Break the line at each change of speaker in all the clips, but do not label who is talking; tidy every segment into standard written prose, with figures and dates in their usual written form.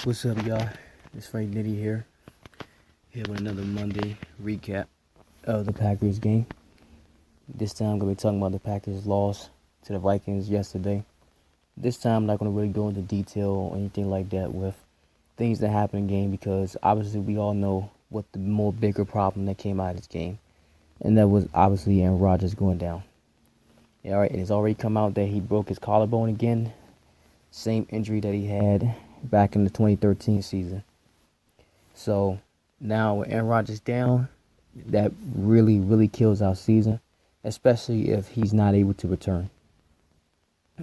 What's up, y'all? It's Frank Nitty here with another Monday recap of the Packers game. This time, I'm going to be talking about the Packers' loss to the Vikings yesterday. This time, I'm not going to really go into detail or anything like that with things that happened in the game because obviously we all know what the more bigger problem that came out of this game, and that was obviously Aaron Rodgers going down. All right, and it's already come out that he broke his collarbone again, same injury that he had back in the 2013 season. So now with Aaron Rodgers down, that really kills our season, especially if he's not able to return.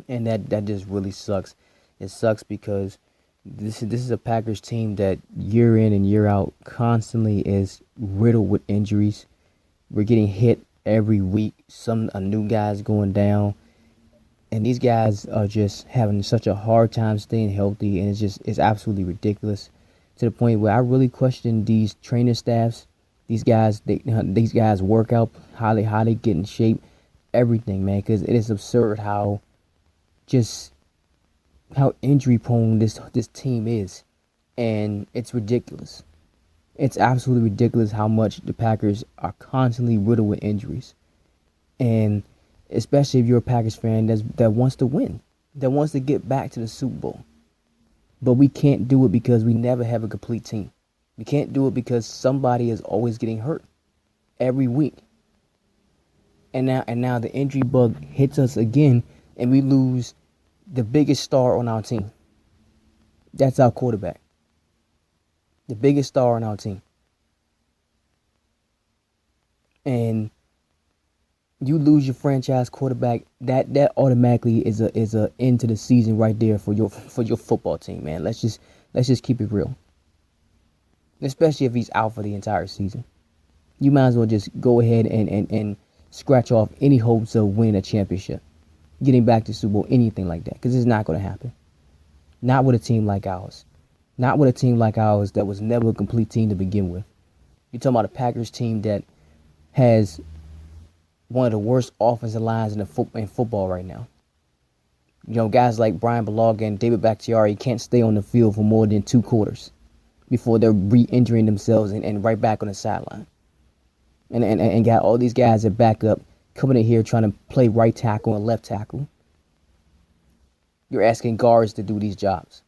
And that just really sucks. It sucks because this is a Packers team that year in and year out constantly is riddled with injuries. We're getting hit every week. A new guy's going down. And these guys are just having such a hard time staying healthy, and it's absolutely ridiculous to the point where I really question these training staffs. These guys work out, how they get in shape, everything, man. Because it is absurd how injury prone this team is, and it's ridiculous. It's absolutely ridiculous how much the Packers are constantly riddled with injuries, and especially if you're a Packers fan that wants to win, that wants to get back to the Super Bowl. But we can't do it because we never have a complete team. We can't do it because somebody is always getting hurt every week. And now the injury bug hits us again, and we lose the biggest star on our team. That's our quarterback. The biggest star on our team. And you lose your franchise quarterback, that automatically is a end to the season right there for your football team, man. Let's just keep it real. Especially if he's out for the entire season. You might as well just go ahead and scratch off any hopes of winning a championship, getting back to Super Bowl, anything like that, because it's not going to happen. Not with a team like ours. Not with a team like ours that was never a complete team to begin with. You're talking about a Packers team that has one of the worst offensive lines in football right now. You know, guys like Brian Bulaga and David Bakhtiari can't stay on the field for more than 2 quarters before they're re-injuring themselves and right back on the sideline. And got all these guys at backup coming in here trying to play right tackle and left tackle. You're asking guards to do these jobs.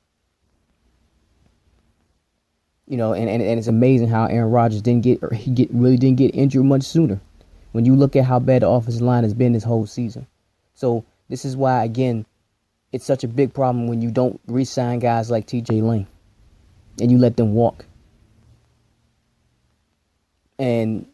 You know, and it's amazing how Aaron Rodgers really didn't get injured much sooner, when you look at how bad the offensive line has been this whole season. So this is why, again, it's such a big problem when you don't re-sign guys like TJ Lane and you let them walk. And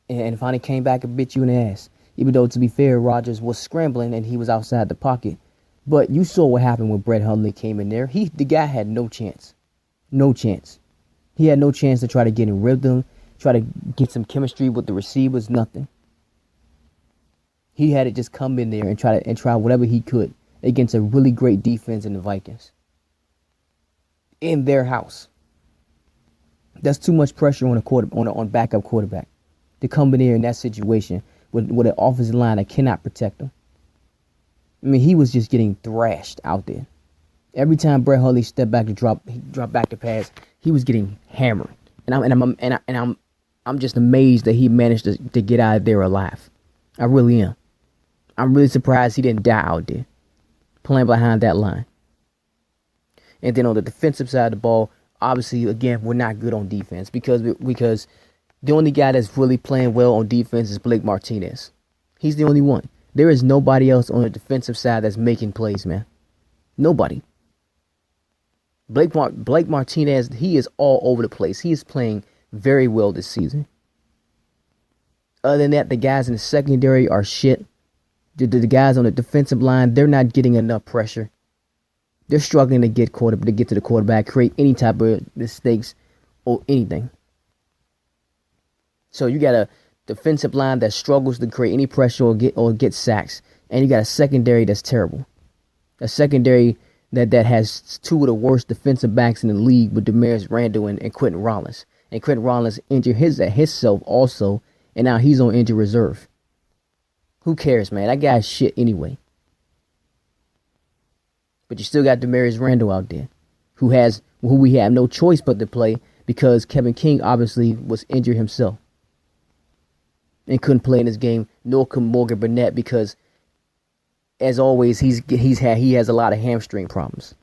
finally came back and bit you in the ass. Even though, to be fair, Rodgers was scrambling and he was outside the pocket. But you saw what happened when Brett Hundley came in there. The guy had no chance. No chance. He had no chance to try to get in rhythm, try to get some chemistry with the receivers, nothing. He had to just come in there and try whatever he could against a really great defense in the Vikings. In their house. That's too much pressure on backup quarterback to come in there in that situation with an offensive line that cannot protect him. I mean, he was just getting thrashed out there. Every time Brett Hundley stepped back to drop back to pass, he was getting hammered. And I'm just amazed that he managed to get out of there alive. I really am. I'm really surprised he didn't die out there, playing behind that line. And then on the defensive side of the ball, obviously, again, we're not good on defense because the only guy that's really playing well on defense is Blake Martinez. He's the only one. There is nobody else on the defensive side that's making plays, man. Nobody. Blake Martinez, he is all over the place. He is playing very well this season. Other than that, the guys in the secondary are shit. The guys on the defensive line, they're not getting enough pressure. They're struggling to get to the quarterback, create any type of mistakes or anything. So you got a defensive line that struggles to create any pressure or get sacks, and you got a secondary that's terrible. A secondary that has 2 of the worst defensive backs in the league with Demarius Randall and Quentin Rollins. And Quentin Rollins injured himself also, and now he's on injured reserve. Who cares, man? That guy's shit anyway. But you still got Demarius Randall out there. who we have no choice but to play because Kevin King obviously was injured himself and couldn't play in this game, nor could Morgan Burnett because, as always, he has a lot of hamstring problems.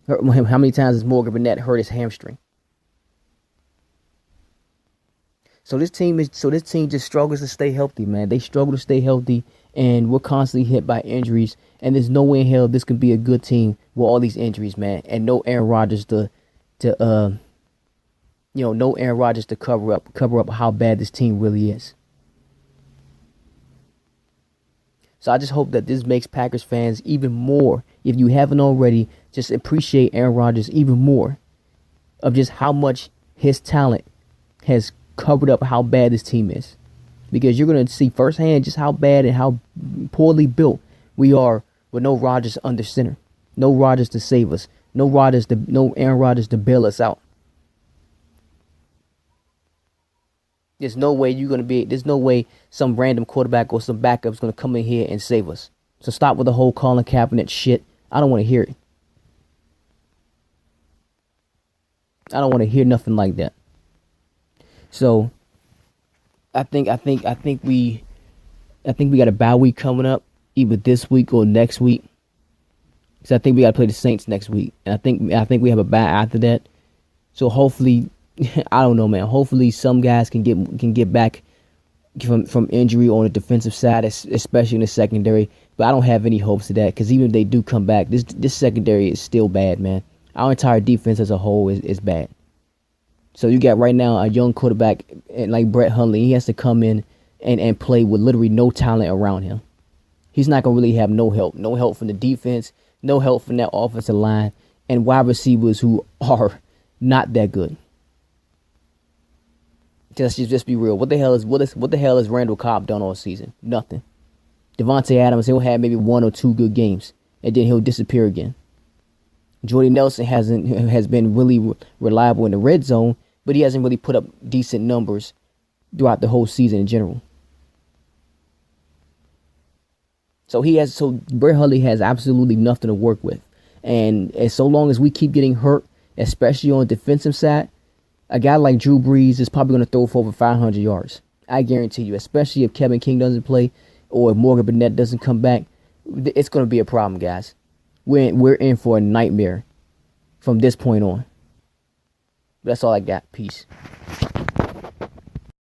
How many times has Morgan Burnett hurt his hamstring? So this team just struggles to stay healthy, man. They struggle to stay healthy, and we're constantly hit by injuries. And there's no way in hell this can be a good team with all these injuries, man. And no Aaron Rodgers to cover up how bad this team really is. So I just hope that this makes Packers fans even more, if you haven't already, just appreciate Aaron Rodgers even more of just how much his talent has covered up how bad this team is. Because you're going to see firsthand just how bad and how poorly built we are with no Rodgers under center. No Rodgers to save us. No Aaron Rodgers to bail us out. There's no way some random quarterback or some backup is going to come in here and save us. So stop with the whole Colin Kaepernick shit. I don't want to hear it. I don't want to hear nothing like that. So I think we got a bye week coming up, either this week or next week. So I think we got to play the Saints next week, and I think we have a bye after that. So hopefully, I don't know, man. Hopefully, some guys can get back from injury on the defensive side, especially in the secondary. But I don't have any hopes of that because even if they do come back, this secondary is still bad, man. Our entire defense as a whole is bad. So you got right now a young quarterback like Brett Hundley. He has to come in and play with literally no talent around him. He's not going to really have no help. No help from the defense, no help from that offensive line, and wide receivers who are not that good. Just be real. What the hell is Randall Cobb done all season? Nothing. Devontae Adams, he'll have maybe 1 or 2 good games, and then he'll disappear again. Jordy Nelson has been really reliable in the red zone, but he hasn't really put up decent numbers throughout the whole season in general. So Brett Hundley has absolutely nothing to work with. And so long as we keep getting hurt, especially on the defensive side, a guy like Drew Brees is probably going to throw for over 500 yards. I guarantee you, especially if Kevin King doesn't play or if Morgan Burnett doesn't come back, it's going to be a problem, guys. We're in for a nightmare from this point on. That's all I got. Peace.